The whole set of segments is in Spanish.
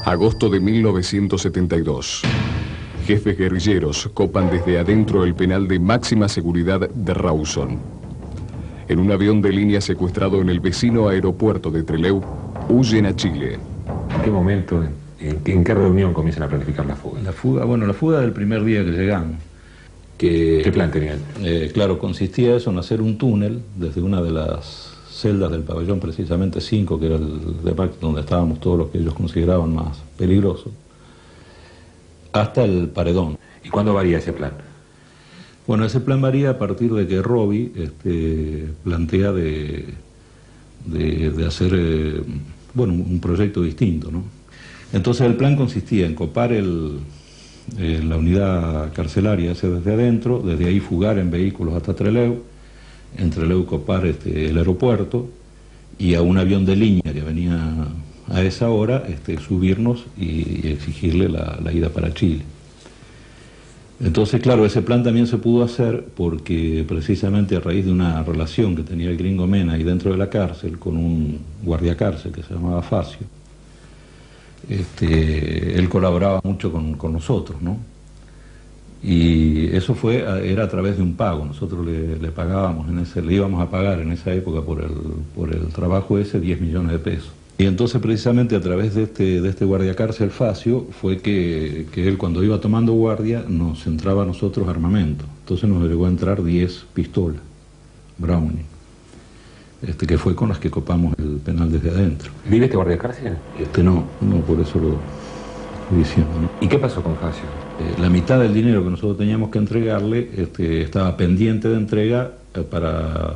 Agosto de 1972. Jefes guerrilleros copan desde adentro el penal de máxima seguridad de Rawson. En un avión de línea secuestrado en el vecino aeropuerto de Trelew, huyen a Chile. ¿En qué momento, en qué reunión comienzan a planificar la fuga? La fuga del primer día que llegamos. ¿Qué plan tenían? Claro, consistía eso en hacer un túnel desde una de las celdas del pabellón, precisamente 5, que era el de donde estábamos todos los que ellos consideraban más peligrosos, hasta el paredón. ¿Y cuándo varía ese plan? Bueno, ese plan varía a partir de que Robbie plantea de hacer un proyecto distinto, ¿no? Entonces el plan consistía en copar la unidad carcelaria desde adentro, desde ahí fugar en vehículos hasta Trelew, en Trelew copar el aeropuerto y a un avión de línea que venía a esa hora subirnos y exigirle la ida para Chile. Entonces, claro, ese plan también se pudo hacer porque precisamente a raíz de una relación que tenía el gringo Mena ahí dentro de la cárcel con un guardia cárcel que se llamaba Facio, él colaboraba mucho con nosotros, ¿no? Y eso era a través de un pago. Nosotros le pagábamos le íbamos a pagar en esa época por el trabajo ese 10 millones de pesos. Y entonces precisamente a través de este guardiacárcel Facio fue que él, cuando iba tomando guardia, nos entraba a nosotros armamento. Entonces nos llegó a entrar 10 pistolas Browning, que fue con las que copamos el penal desde adentro. ¿Vive este guardiacárcel? No, por eso lo estoy diciendo, ¿no? ¿Y qué pasó con Facio? La mitad del dinero que nosotros teníamos que entregarle estaba pendiente de entrega para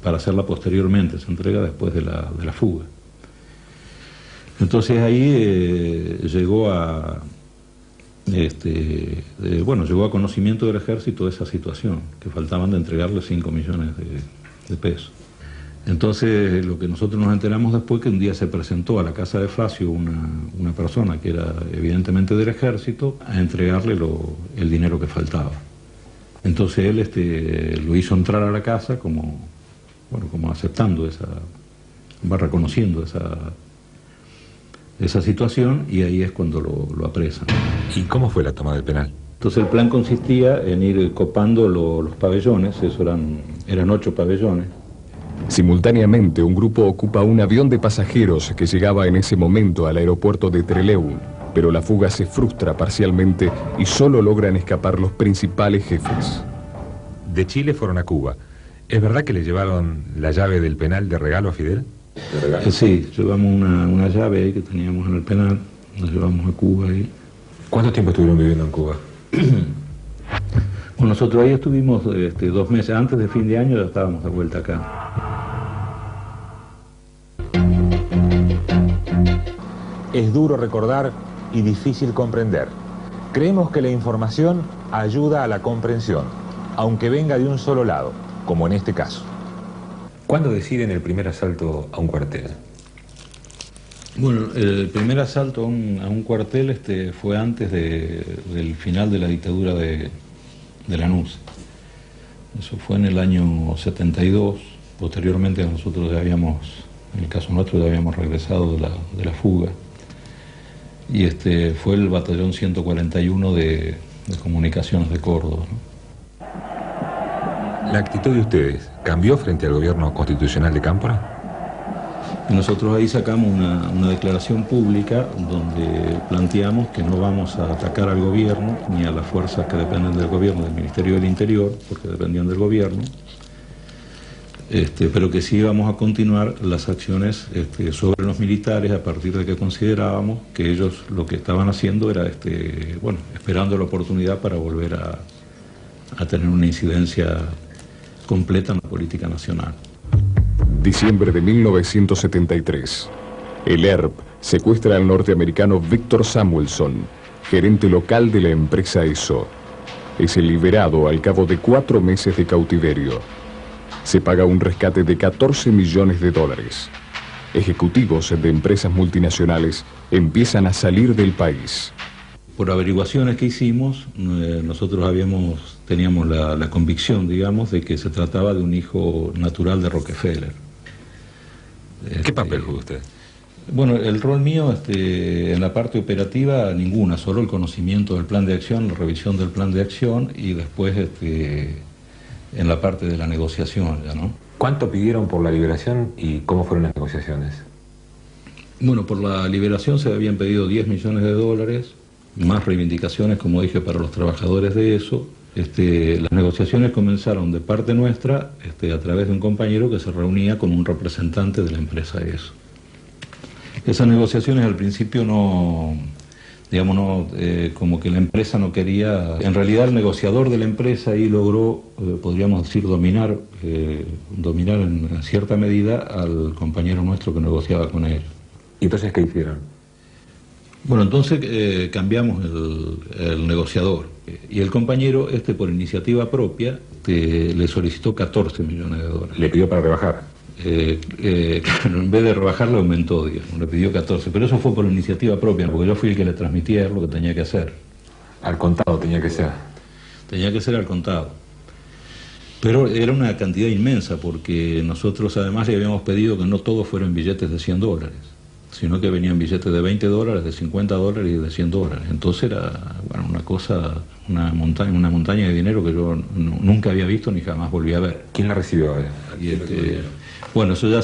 hacerla posteriormente. Se entrega después de la fuga. Entonces ahí llegó a conocimiento del ejército de esa situación, que faltaban de entregarle 5 millones de pesos. Entonces lo que nosotros nos enteramos después, que un día se presentó a la casa de Facio una persona que era evidentemente del ejército a entregarle el dinero que faltaba. Entonces él lo hizo entrar a la casa como aceptando reconociendo esa situación, y ahí es cuando lo apresan. ¿Y cómo fue la toma del penal? Entonces el plan consistía en ir copando los pabellones, eran 8 pabellones. Simultáneamente, un grupo ocupa un avión de pasajeros que llegaba en ese momento al aeropuerto de Trelew, pero la fuga se frustra parcialmente y solo logran escapar los principales jefes. De Chile fueron a Cuba. ¿Es verdad que le llevaron la llave del penal de regalo a Fidel? Sí, llevamos una llave ahí que teníamos en el penal, la llevamos a Cuba ahí. ¿Cuánto tiempo estuvieron viviendo en Cuba? Bueno, nosotros ahí estuvimos 2 meses, antes de fin de año ya estábamos de vuelta acá. Es duro recordar y difícil comprender. Creemos que la información ayuda a la comprensión, aunque venga de un solo lado, como en este caso. ¿Cuándo deciden el primer asalto a un cuartel? Bueno, el primer asalto a un cuartel fue antes del final de la dictadura de Lanús. Eso fue en el año 72. Posteriormente nosotros en el caso nuestro, ya habíamos regresado de la fuga. Y fue el batallón 141 de comunicaciones de Córdoba, ¿no? ¿La actitud de ustedes cambió frente al gobierno constitucional de Cámpora? Nosotros ahí sacamos una declaración pública donde planteamos que no vamos a atacar al gobierno ni a las fuerzas que dependen del gobierno, del Ministerio del Interior, porque dependían del gobierno, pero que sí íbamos a continuar las acciones sobre los militares a partir de que considerábamos que ellos lo que estaban haciendo era esperando la oportunidad para volver a tener una incidencia completa en la política nacional. Diciembre de 1973. El ERP secuestra al norteamericano Victor Samuelson, gerente local de la empresa ESO. Es liberado al cabo de 4 meses de cautiverio. Se paga un rescate de $14 millones. Ejecutivos de empresas multinacionales empiezan a salir del país. Por averiguaciones que hicimos, nosotros teníamos la convicción, digamos, de que se trataba de un hijo natural de Rockefeller. ¿Qué papel jugó usted? Bueno, el rol mío en la parte operativa, ninguna, solo el conocimiento del plan de acción, la revisión del plan de acción y después en la parte de la negociación ya, ¿no? ¿Cuánto pidieron por la liberación y cómo fueron las negociaciones? Bueno, por la liberación se habían pedido 10 millones de dólares, más reivindicaciones, como dije, para los trabajadores de eso. Las negociaciones comenzaron de parte nuestra a través de un compañero que se reunía con un representante de la empresa ESO. Esas negociaciones al principio no, digamos, no, como que la empresa no quería. En realidad el negociador de la empresa ahí logró, podríamos decir, dominar en cierta medida al compañero nuestro que negociaba con él. ¿Y entonces qué hicieron? Bueno, entonces cambiamos el negociador y el compañero, por iniciativa propia, le solicitó 14 millones de dólares. ¿Le pidió para rebajar? Claro, en vez de rebajarlo aumentó, digamos, le pidió 14, pero eso fue por iniciativa propia, porque yo fui el que le transmitía lo que tenía que hacer. Al contado tenía que ser. Tenía que ser al contado. Pero era una cantidad inmensa, porque nosotros además le habíamos pedido que no todos fueran billetes de 100 dólares, sino que venían billetes de 20 dólares, de 50 dólares y de 100 dólares. Entonces era, bueno, una cosa, una montaña de dinero que yo nunca había visto ni jamás volví a ver. ¿Quién la recibió? Bueno, eso ya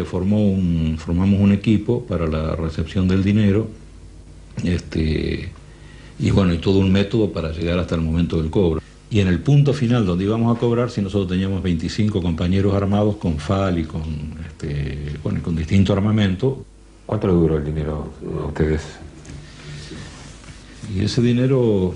formamos un equipo para la recepción del dinero, y bueno, y todo un método para llegar hasta el momento del cobro. Y en el punto final donde íbamos a cobrar, si nosotros teníamos 25 compañeros armados con FAL y con distinto armamento. ¿Cuánto le duró el dinero a ustedes? Y ese dinero,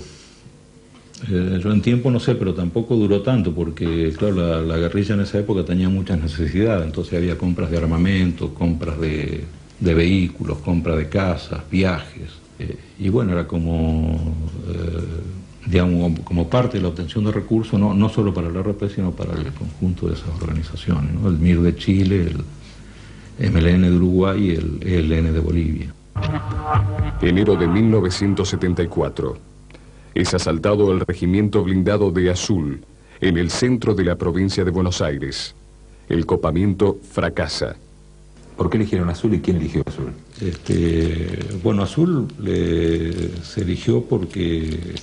yo en tiempo no sé, pero tampoco duró tanto, porque claro, la guerrilla en esa época tenía muchas necesidades, entonces había compras de armamento, compras de vehículos, compras de casas, viajes, y bueno, era como, digamos, como parte de la obtención de recursos, no solo para el RP, sino para el conjunto de esas organizaciones, ¿no? El MIR de Chile, el MLN de Uruguay y el ELN de Bolivia. Enero de 1974. Es asaltado el regimiento blindado de Azul, en el centro de la provincia de Buenos Aires. El copamiento fracasa. ¿Por qué eligieron Azul y quién eligió Azul? Bueno, Azul se eligió porque,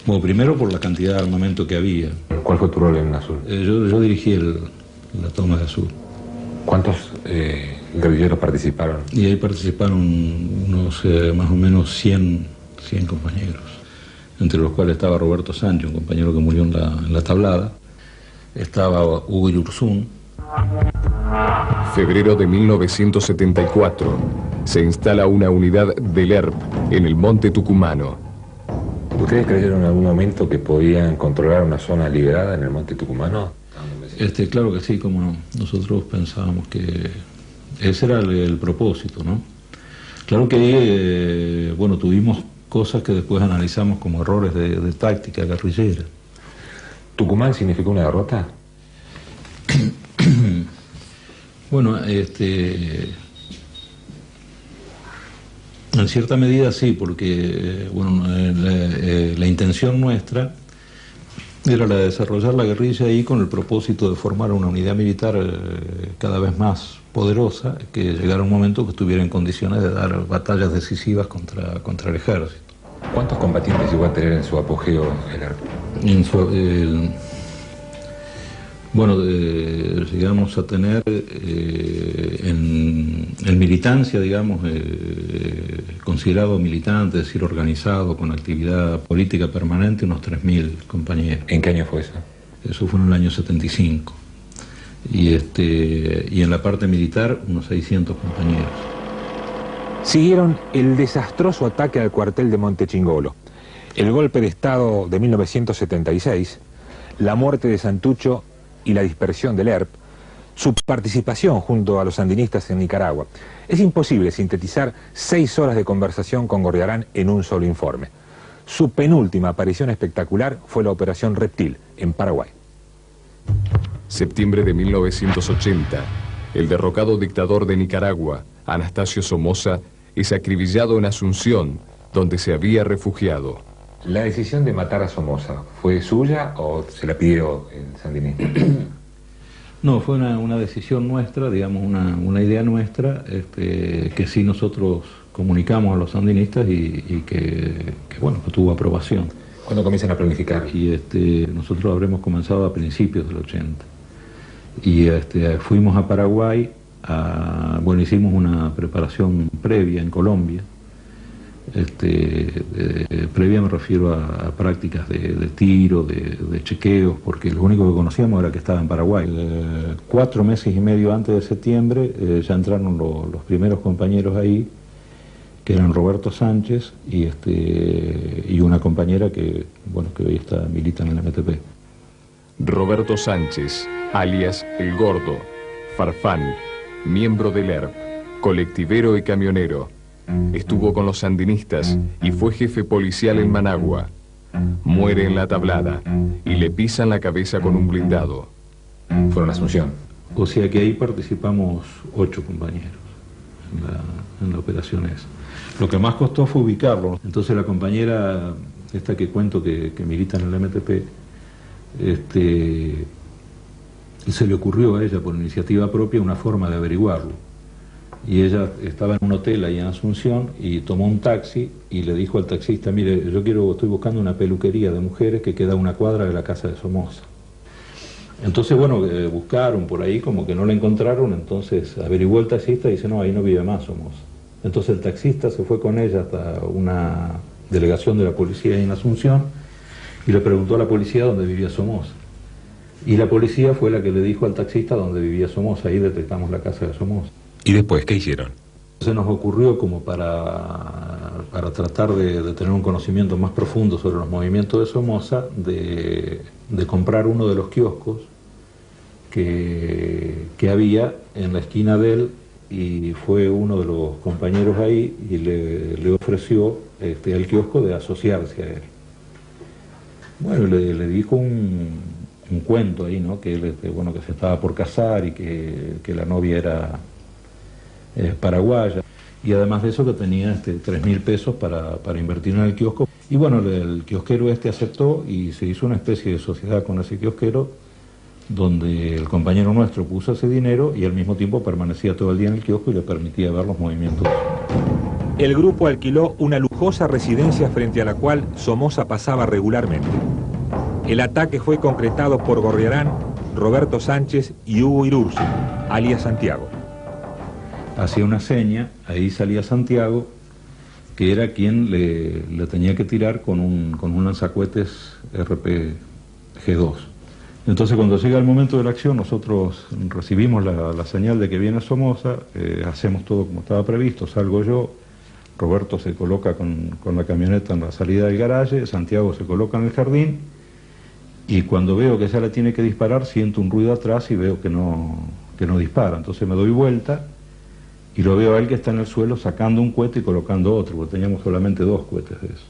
bueno, primero por la cantidad de armamento que había. ¿Cuál fue tu rol en Azul? Yo dirigí la toma de Azul. ¿Cuántos guerrilleros participaron? Y ahí participaron unos más o menos 100 compañeros, entre los cuales estaba Roberto Sánchez, un compañero que murió en la tablada, estaba Hugo Irurzún. Febrero de 1974. Se instala una unidad del ERP en el monte Tucumano. ¿Ustedes creyeron en algún momento que podían controlar una zona liberada en el monte Tucumano? Claro que sí, como no. Nosotros pensábamos que ese era el propósito, ¿no? Claro que, bueno, tuvimos cosas que después analizamos como errores de táctica guerrillera. ¿Tucumán significó una derrota? Bueno, en cierta medida sí, porque bueno, la intención nuestra era la de desarrollar la guerrilla ahí con el propósito de formar una unidad militar cada vez más poderosa, que llegara un momento que estuviera en condiciones de dar batallas decisivas contra el ejército. ¿Cuántos combatientes llegó a tener en su apogeo el ERP? Bueno, llegamos a tener en militancia, digamos, considerado militante, es decir, organizado, con actividad política permanente, unos 3.000 compañeros. ¿En qué año fue eso? Eso fue en el año 75. Y en la parte militar, unos 600 compañeros. Siguieron el desastroso ataque al cuartel de Montechingolo, el golpe de Estado de 1976, la muerte de Santucho y la dispersión del ERP, su participación junto a los sandinistas en Nicaragua. Es imposible sintetizar 6 horas de conversación con Gorriarán en un solo informe. Su penúltima aparición espectacular fue la Operación Reptil, en Paraguay. Septiembre de 1980. El derrocado dictador de Nicaragua, Anastasio Somoza, es acribillado en Asunción, donde se había refugiado. ¿La decisión de matar a Somoza fue suya o se la pidió el sandinista? No, fue una decisión nuestra, digamos, una idea nuestra, que sí nosotros comunicamos a los sandinistas y que tuvo aprobación. ¿Cuándo comienzan a planificar? Y nosotros habremos comenzado a principios del 80. Y fuimos a Paraguay, hicimos una preparación previa en Colombia. Previa me refiero a prácticas de tiro, de chequeos, porque lo único que conocíamos era que estaba en Paraguay. 4 meses y medio antes de septiembre ya entraron los primeros compañeros ahí, que eran Roberto Sánchez y una compañera que hoy milita en el MTP. Roberto Sánchez, alias El Gordo, Farfán, miembro del ERP, colectivero y camionero. Estuvo con los sandinistas y fue jefe policial en Managua. Muere en la Tablada y le pisan la cabeza con un blindado. Fueron a Asunción. O sea que ahí participamos 8 compañeros en la operación esa. Lo que más costó fue ubicarlo. Entonces la compañera, esta que cuento que milita en el MTP, se le ocurrió a ella por iniciativa propia una forma de averiguarlo. Y ella estaba en un hotel ahí en Asunción y tomó un taxi y le dijo al taxista: mire, estoy buscando una peluquería de mujeres que queda a 1 cuadra de la casa de Somoza. Entonces, buscaron por ahí, como que no la encontraron, entonces averiguó el taxista y dice: no, ahí no vive más Somoza. Entonces el taxista se fue con ella hasta una delegación de la policía ahí en Asunción y le preguntó a la policía dónde vivía Somoza. Y la policía fue la que le dijo al taxista dónde vivía Somoza. Ahí detectamos la casa de Somoza. ¿Y después qué hicieron? Se nos ocurrió, como para tratar de tener un conocimiento más profundo sobre los movimientos de Somoza, de comprar uno de los kioscos que había en la esquina de él, y fue uno de los compañeros ahí y le ofreció al kiosco de asociarse a él. Bueno, le dijo un cuento ahí, ¿no? Que él, que se estaba por casar y que la novia era paraguaya, y además de eso que tenía 3.000 pesos para invertir en el kiosco. Y el kiosquero aceptó y se hizo una especie de sociedad con ese kiosquero, donde el compañero nuestro puso ese dinero y al mismo tiempo permanecía todo el día en el kiosco y le permitía ver los movimientos. El grupo alquiló una lujosa residencia frente a la cual Somoza pasaba regularmente. El ataque fue concretado por Gorriarán, Roberto Sánchez y Hugo Irurzu, alias Santiago. Hacía una seña, ahí salía Santiago, que era quien le tenía que tirar con un lanzacohetes RPG-2. Entonces, cuando llega el momento de la acción, nosotros recibimos la señal de que viene Somoza, hacemos todo como estaba previsto, salgo yo, Roberto se coloca con la camioneta en la salida del garaje, Santiago se coloca en el jardín, y cuando veo que ya le tiene que disparar, siento un ruido atrás y veo que no dispara. Entonces me doy vuelta y lo veo a él que está en el suelo sacando un cohete y colocando otro, porque teníamos solamente 2 cohetes de eso.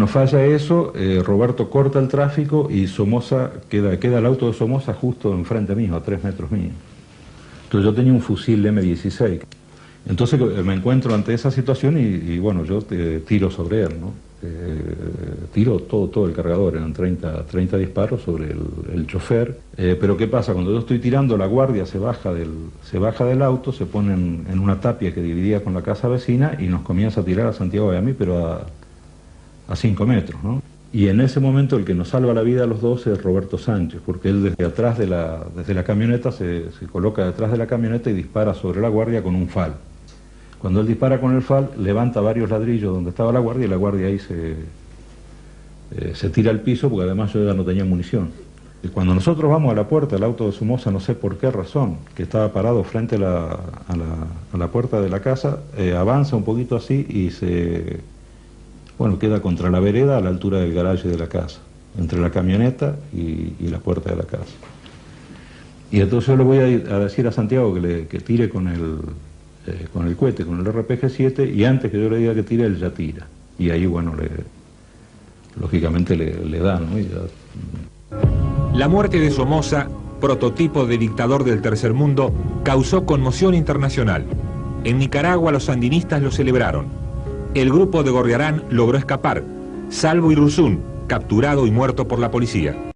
Falla eso, Roberto corta el tráfico y Somoza queda el auto de Somoza justo enfrente mío, a 3 metros mío. Entonces yo tenía un fusil M16. Entonces me encuentro ante esa situación y yo tiro sobre él, ¿no? Tiro todo el cargador, eran 30 disparos sobre el chofer. Pero ¿qué pasa? Cuando yo estoy tirando, la guardia se baja del auto, se pone en una tapia que dividía con la casa vecina y nos comienza a tirar a Santiago y a mí, pero a 5 metros, ¿no? Y en ese momento el que nos salva la vida a los dos es Roberto Sánchez, porque él desde la camioneta se coloca detrás de la camioneta y dispara sobre la guardia con un FAL. Cuando él dispara con el FAL, levanta varios ladrillos donde estaba la guardia y la guardia ahí se tira al piso, porque además yo ya no tenía munición. Y cuando nosotros vamos a la puerta, el auto de Somoza, no sé por qué razón, que estaba parado frente a la puerta de la casa, avanza un poquito así y queda contra la vereda a la altura del garaje de la casa, entre la camioneta y la puerta de la casa. Y entonces yo le voy a decir a Santiago que tire con el cohete, con el RPG-7, y antes que yo le diga que tire, él ya tira. Y ahí, lógicamente le da, ¿no? La muerte de Somoza, prototipo de dictador del tercer mundo, causó conmoción internacional. En Nicaragua los sandinistas lo celebraron. El grupo de Gorriarán logró escapar, salvo Irurzún, capturado y muerto por la policía.